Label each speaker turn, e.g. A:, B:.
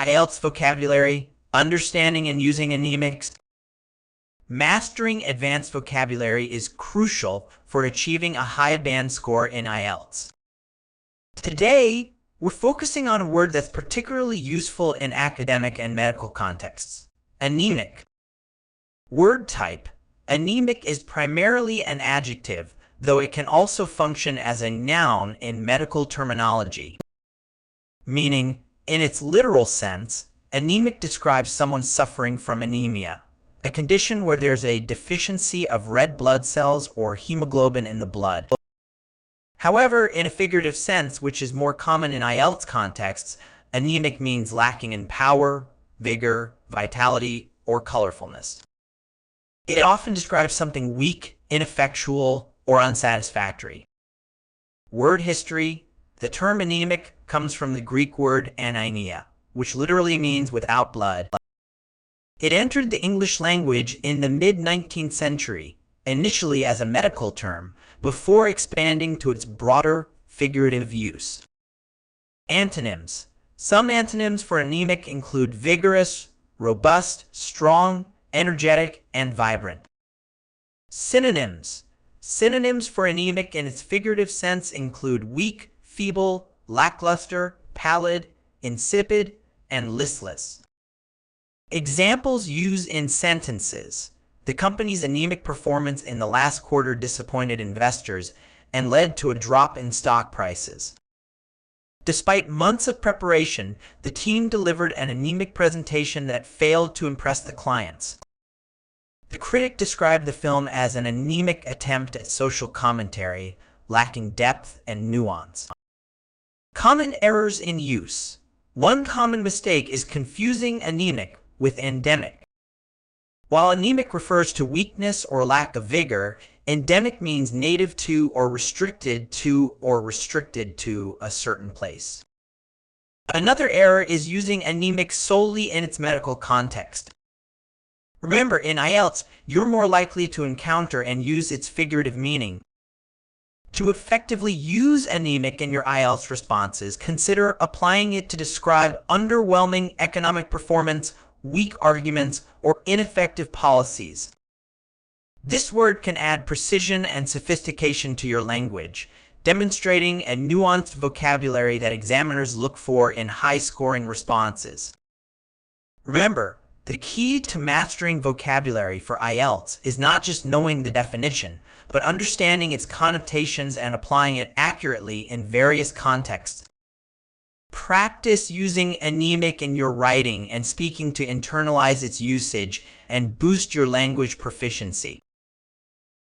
A: IELTS vocabulary, understanding and using anemics. Mastering advanced vocabulary is crucial for achieving a high band score in IELTS. Today, we're focusing on a word that's particularly useful in academic and medical contexts: anemic. Word type: anemic is primarily an adjective, though it can also function as a noun in medical terminology. Meaning, in its literal sense, anemic describes someone suffering from anemia, a condition where there's a deficiency of red blood cells or hemoglobin in the blood. However, in a figurative sense, which is more common in IELTS contexts, anemic means lacking in power, vigor, vitality, or colorfulness. It often describes something weak, ineffectual, or unsatisfactory. Word history: the term anemic comes from the Greek word anemia, which literally means without blood. It entered the English language in the mid-19th century, initially as a medical term, before expanding to its broader figurative use. Antonyms: some antonyms for anemic include vigorous, robust, strong, energetic, and vibrant. Synonyms: synonyms for anemic in its figurative sense include weak, feeble, lackluster, pallid, insipid, and listless. Examples used in sentences: the company's anemic performance in the last quarter disappointed investors and led to a drop in stock prices. Despite months of preparation, the team delivered an anemic presentation that failed to impress the clients. The critic described the film as an anemic attempt at social commentary, lacking depth and nuance. Common errors in use: one common mistake is confusing anemic with endemic. While anemic refers to weakness or lack of vigor, endemic means native to or restricted to a certain place. Another error is using anemic solely in its medical context. Remember, in IELTS, you're more likely to encounter and use its figurative meaning. To effectively use anemic in your IELTS responses, consider applying it to describe underwhelming economic performance, weak arguments, or ineffective policies. This word can add precision and sophistication to your language, demonstrating a nuanced vocabulary that examiners look for in high-scoring responses. Remember, the key to mastering vocabulary for IELTS is not just knowing the definition, but understanding its connotations and applying it accurately in various contexts. Practice using anemic in your writing and speaking to internalize its usage and boost your language proficiency.